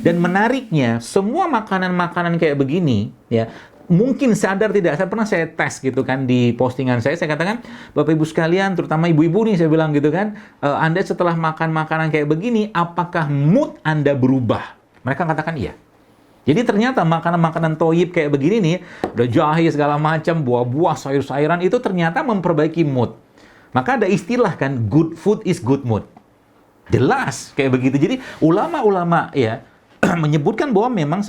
Dan menariknya, semua makanan-makanan kayak begini, ya, mungkin sadar tidak, saya pernah saya tes gitu kan di postingan saya katakan, Bapak Ibu sekalian, terutama ibu-ibu nih, saya bilang gitu kan, Anda setelah makan makanan kayak begini, apakah mood Anda berubah? Mereka katakan iya. Jadi ternyata makanan-makanan toyib kayak begini nih, udah jahe segala macam, buah-buah, sayur-sayuran, itu ternyata memperbaiki mood. Maka ada istilah kan, good food is good mood. Jelas kayak begitu. Jadi ulama-ulama ya menyebutkan bahwa memang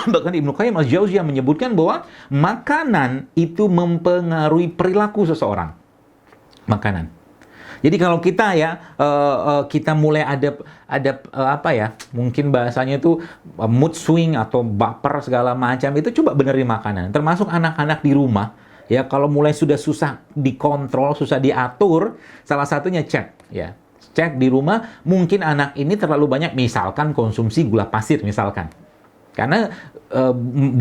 bahkan Ibnu Qayyim al-Jauziyah menyebutkan bahwa makanan itu mempengaruhi perilaku seseorang. Makanan. Jadi kalau kita ya kita mulai ada apa ya, mungkin bahasanya itu mood swing atau baper segala macam, itu coba benerin makanan. Termasuk anak-anak di rumah ya, kalau mulai sudah susah dikontrol, susah diatur, salah satunya cek ya. Cek di rumah, mungkin anak ini terlalu banyak misalkan konsumsi gula pasir misalkan. Karena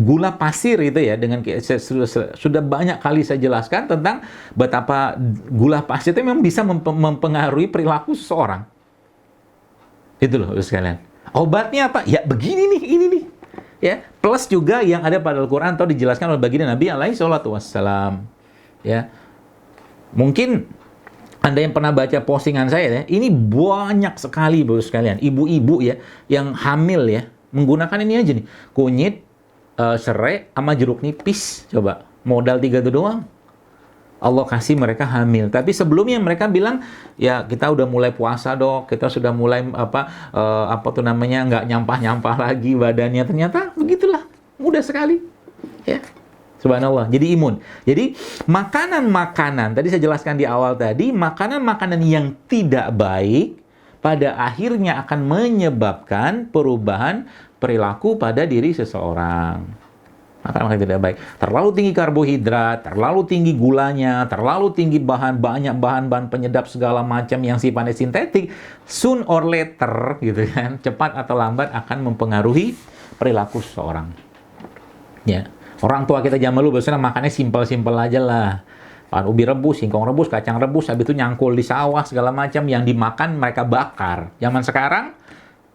gula pasir itu ya, dengan sudah banyak kali saya jelaskan tentang betapa gula pasir itu memang bisa mempengaruhi perilaku seseorang. Itu loh sekalian. Obatnya apa? Ya begini nih, ini nih. Ya, plus juga yang ada pada Al-Qur'an atau dijelaskan oleh baginda Nabi alaihi salatu wassalam. Ya. Mungkin Anda yang pernah baca postingan saya ya, ini banyak sekali Bapak sekalian, ibu-ibu ya yang hamil ya, menggunakan ini aja nih, kunyit, serai, sama jeruk nipis. Coba, modal 3 itu doang. Allah kasih mereka hamil. Tapi sebelumnya mereka bilang, ya kita udah mulai puasa dok, kita sudah mulai apa tuh namanya, nggak nyampah-nyampah lagi badannya. Ternyata begitulah, mudah sekali. Ya, subhanallah. Jadi imun. Jadi makanan-makanan, tadi saya jelaskan di awal tadi, makanan-makanan yang tidak baik pada akhirnya akan menyebabkan perubahan perilaku pada diri seseorang. Makanan tidak baik. Terlalu tinggi karbohidrat, terlalu tinggi gulanya, terlalu tinggi banyak bahan-bahan penyedap segala macam yang sifatnya sintetik, soon or later gitu kan, cepat atau lambat akan mempengaruhi perilaku seseorang. Ya. Orang tua kita zaman dulu biasanya makannya simpel-simpel aja lah. Ubi rebus, singkong rebus, kacang rebus, habis itu nyangkul di sawah segala macam, yang dimakan mereka bakar. Zaman sekarang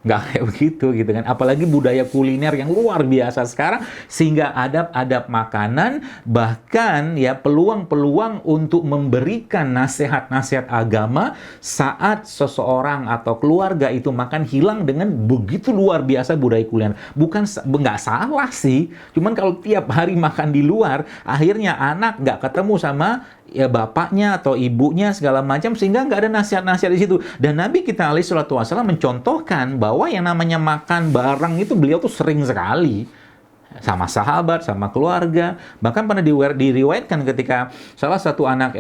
nggak kayak begitu gitu kan. Apalagi budaya kuliner yang luar biasa sekarang, sehingga adab-adab makanan, bahkan ya peluang-peluang untuk memberikan nasihat-nasihat agama saat seseorang atau keluarga itu makan hilang dengan begitu luar biasa budaya kuliner. Nggak salah sih, cuman kalau tiap hari makan di luar, akhirnya anak nggak ketemu sama ya bapaknya atau ibunya segala macam, sehingga nggak ada nasihat-nasihat di situ. Dan Nabi kita alaihi salatu wasallam mencontohkan bahwa yang namanya makan bareng itu beliau tuh sering sekali sama sahabat, sama keluarga. Bahkan pernah diriwayatkan ketika salah satu anak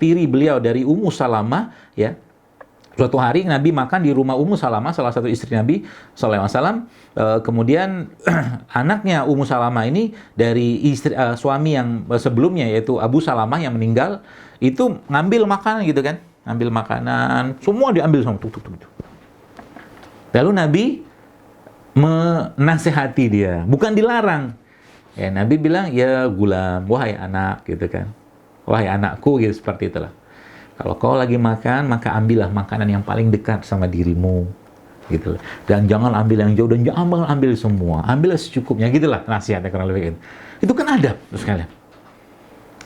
tiri beliau dari Ummu Salamah ya, suatu hari Nabi makan di rumah Ummu Salamah, salah satu istri Nabi sallallahu alaihi wasallam. Kemudian anaknya Ummu Salamah ini dari suami yang sebelumnya, yaitu Abu Salamah yang meninggal, itu ngambil makanan gitu kan, ngambil makanan, semua diambil sama tuh. Lalu Nabi menasehati dia, bukan dilarang. Ya, Nabi bilang, ya gulam, wahai anak gitu kan, wahai anakku gitu, seperti itulah. Kalau kau lagi makan, maka ambillah makanan yang paling dekat sama dirimu. Gitu. Dan jangan ambil yang jauh, dan jangan ambil semua. Ambillah secukupnya, gitulah nasihatnya kurang lebih. Itu kan adab, terus kalian.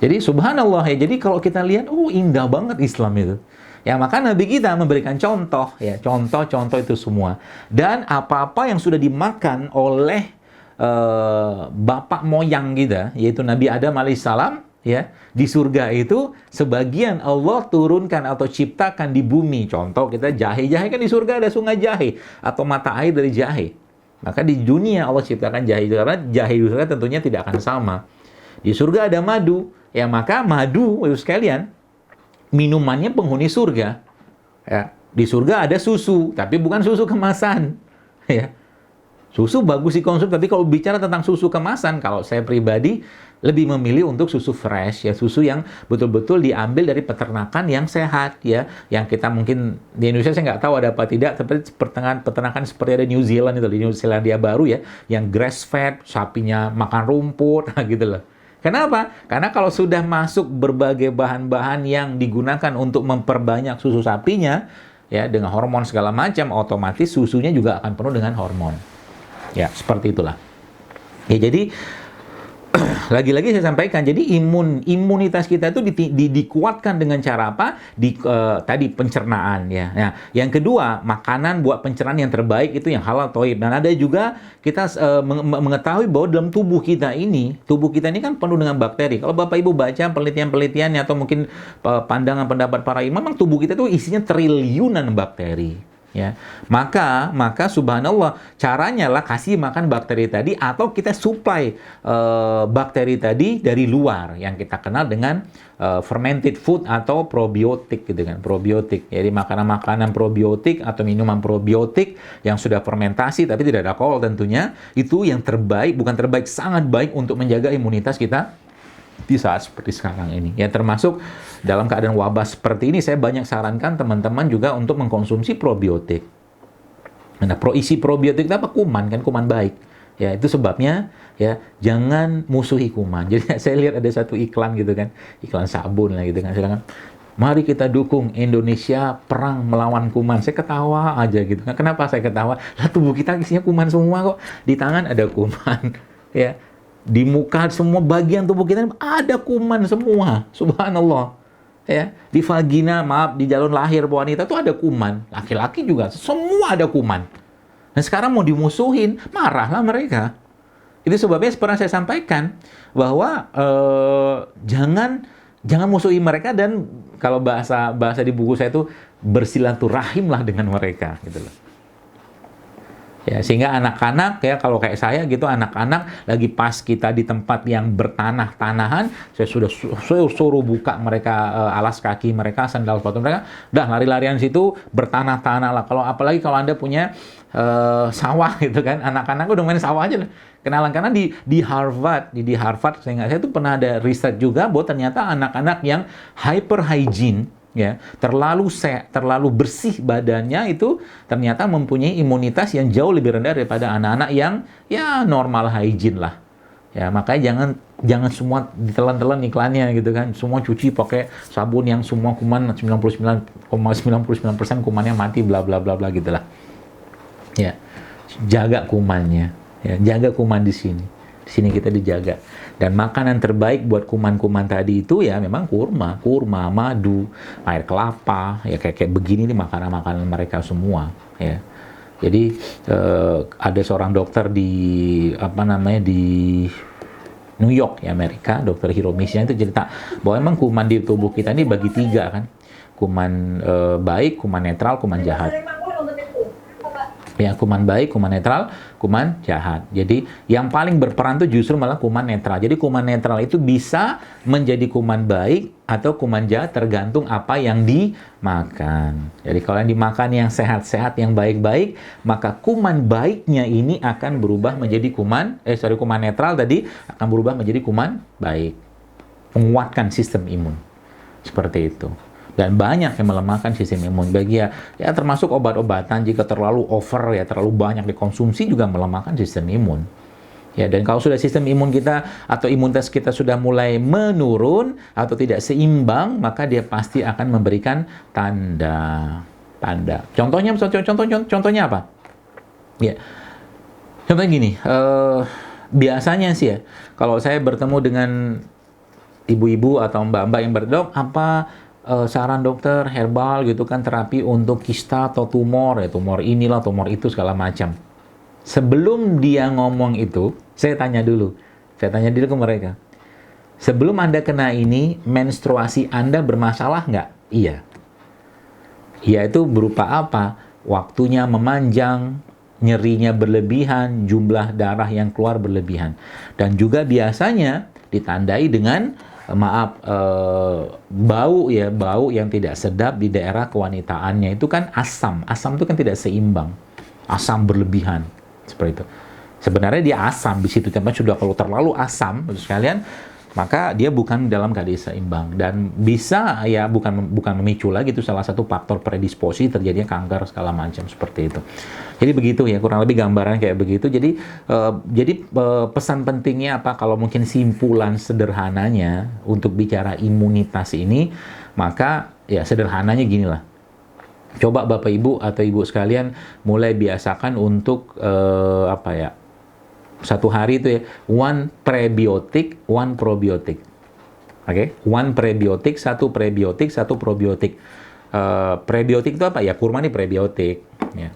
Jadi subhanallah ya, jadi kalau kita lihat, indah banget Islam itu. Ya, maka Nabi kita memberikan contoh, ya, contoh-contoh itu semua. Dan apa-apa yang sudah dimakan oleh bapak moyang kita, yaitu Nabi Adam alaihissalam, ya, di surga itu sebagian Allah turunkan atau ciptakan di bumi. Contoh kita jahe kan di surga ada sungai jahe atau mata air dari jahe. Maka di dunia Allah ciptakan jahe, karena jahe di surga tentunya tidak akan sama. Di surga ada madu, ya, maka madu Ibu sekalian minumannya penghuni surga. Ya, di surga ada susu, tapi bukan susu kemasan. Ya. Susu bagus dikonsumsi, tapi kalau bicara tentang susu kemasan, kalau saya pribadi lebih memilih untuk susu fresh, ya, susu yang betul-betul diambil dari peternakan yang sehat, ya, yang kita mungkin di Indonesia saya nggak tahu ada apa tidak, tapi peternakan seperti ada New Zealand itu, di New Zealandia baru ya, yang grass fed, sapinya makan rumput, gitu loh. Kenapa? Karena kalau sudah masuk berbagai bahan-bahan yang digunakan untuk memperbanyak susu sapinya, ya dengan hormon segala macam, otomatis susunya juga akan penuh dengan hormon. Ya, seperti itulah. Ya, jadi lagi-lagi saya sampaikan, jadi imunitas kita itu dikuatkan dengan cara apa? Tadi pencernaan ya. Nah, yang kedua, makanan buat pencernaan yang terbaik itu yang halal thayyib. Dan ada juga kita mengetahui bahwa dalam tubuh kita ini kan penuh dengan bakteri. Kalau Bapak Ibu baca penelitian-penelitiannya atau mungkin pandangan pendapat para imam, memang tubuh kita itu isinya triliunan bakteri. Ya, maka subhanallah, caranya lah kasih makan bakteri tadi atau kita supply bakteri tadi dari luar yang kita kenal dengan fermented food atau probiotik gitu kan, probiotik. Jadi makanan-makanan probiotik atau minuman probiotik yang sudah fermentasi tapi tidak ada alkohol tentunya, itu yang terbaik, bukan terbaik, sangat baik untuk menjaga imunitas kita di saat seperti sekarang ini. Ya, termasuk dalam keadaan wabah seperti ini, saya banyak sarankan teman-teman juga untuk mengkonsumsi probiotik. Nah, isi probiotik itu apa? Kuman, kan kuman baik. Ya, itu sebabnya ya jangan musuhi kuman. Jadi saya lihat ada satu iklan gitu kan, iklan sabun lah gitu kan, silakan. Mari kita dukung Indonesia perang melawan kuman. Saya ketawa aja gitu kan. Kenapa saya ketawa? Lah, tubuh kita isinya kuman semua kok. Di tangan ada kuman. Ya. Di muka semua bagian tubuh kita ada kuman semua, subhanallah. Ya, di vagina, maaf, di jalur lahir wanita itu ada kuman, laki-laki juga, semua ada kuman. Nah, sekarang mau dimusuhin, marahlah mereka. Itu sebabnya pernah saya sampaikan bahwa jangan musuhi mereka, dan kalau bahasa di buku saya itu bersilaturahimlah dengan mereka, gitu loh. Ya, sehingga anak-anak ya, kalau kayak saya gitu, anak-anak lagi pas kita di tempat yang bertanah-tanahan, saya suruh buka mereka alas kaki mereka, sandal sepatu mereka, dah lari-larian situ, bertanah-tanah lah. Apalagi kalau Anda punya sawah gitu kan, anak-anak udah main sawah aja lah. Kenalan, karena di Harvard, saya itu pernah ada riset juga bahwa ternyata anak-anak yang hyper hygiene, ya, terlalu bersih badannya itu ternyata mempunyai imunitas yang jauh lebih rendah daripada anak-anak yang ya normal hygiene lah. Ya, makanya jangan semua ditelan-telan iklannya gitu kan. Semua cuci pakai sabun yang semua kuman 99,99% kumannya mati, bla bla bla bla gitulah. Ya. Jaga kumannya. Ya, jaga kuman di sini. Di sini kita dijaga. Dan makanan terbaik buat kuman-kuman tadi itu ya memang kurma, madu, air kelapa, ya kayak begini nih makanan-makanan mereka semua, ya. Jadi ada seorang dokter di New York ya, Amerika, dokter Hiromisya itu cerita bahwa memang kuman di tubuh kita ini bagi 3 kan. Kuman baik, kuman netral, kuman jahat. Ya, kuman baik, kuman netral, kuman jahat. Jadi yang paling berperan itu justru malah kuman netral. Jadi kuman netral itu bisa menjadi kuman baik atau kuman jahat tergantung apa yang dimakan. Jadi kalau yang dimakan yang sehat-sehat, yang baik-baik, maka kuman baiknya ini akan berubah menjadi kuman netral tadi akan berubah menjadi kuman baik. Menguatkan sistem imun. Seperti itu. Dan banyak yang melemahkan sistem imun. Bagi ya termasuk obat-obatan jika terlalu over ya, terlalu banyak dikonsumsi juga melemahkan sistem imun. Ya, dan kalau sudah sistem imun kita atau imunitas kita sudah mulai menurun atau tidak seimbang, maka dia pasti akan memberikan tanda. Contohnya apa? Ya. Contohnya gini, biasanya sih ya, kalau saya bertemu dengan ibu-ibu atau mbak-mbak yang berdok, apa saran dokter herbal gitu kan, terapi untuk kista atau tumor, ya tumor inilah, tumor itu segala macam. Sebelum dia ngomong itu, saya tanya dulu ke mereka. Sebelum Anda kena ini, menstruasi Anda bermasalah nggak? Iya. Iya itu berupa apa? Waktunya memanjang, nyerinya berlebihan, jumlah darah yang keluar berlebihan. Dan juga biasanya ditandai dengan bau yang tidak sedap di daerah kewanitaannya. Itu kan asam itu kan tidak seimbang, asam berlebihan seperti itu. Sebenarnya dia asam di situ, tapi sudah kalau terlalu asam sekalian, maka dia bukan dalam keadaan seimbang dan bisa ya bukan memicu lagi, itu salah satu faktor predisposisi terjadinya kanker segala macam seperti itu. Jadi begitu ya, kurang lebih gambaran kayak begitu. Jadi pesan pentingnya apa, kalau mungkin simpulan sederhananya untuk bicara imunitas ini, maka ya sederhananya ginilah. Coba Bapak Ibu atau Ibu sekalian mulai biasakan untuk satu hari itu ya, one prebiotik, one probiotik. Oke, one prebiotik, satu prebiotik, satu probiotik. Prebiotik itu apa ya? Kurma ini prebiotik. Ya.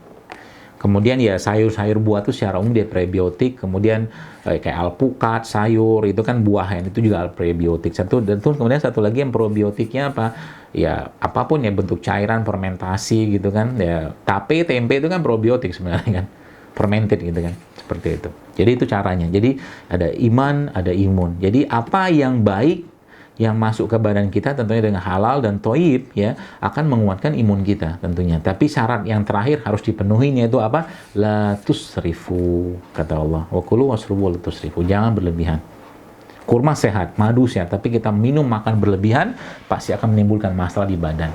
Kemudian ya sayur-sayur buah itu secara umum dia prebiotik. Kemudian kayak alpukat, sayur itu kan buah, itu juga prebiotik. Kemudian satu lagi yang probiotiknya apa? Ya apapun ya, bentuk cairan fermentasi gitu kan. Ya tape, tempe itu kan probiotik sebenarnya kan. Fermented gitu kan. Seperti itu. Jadi itu caranya. Jadi ada iman, ada imun. Jadi apa yang baik yang masuk ke badan kita tentunya dengan halal dan thayyib ya akan menguatkan imun kita tentunya. Tapi syarat yang terakhir harus dipenuhi, yaitu apa? La tusrifu, kata Allah. Wa kulu wasrubu la tusrifu. Jangan berlebihan. Kurma sehat, madu sehat, tapi kita minum makan berlebihan pasti akan menimbulkan masalah di badan.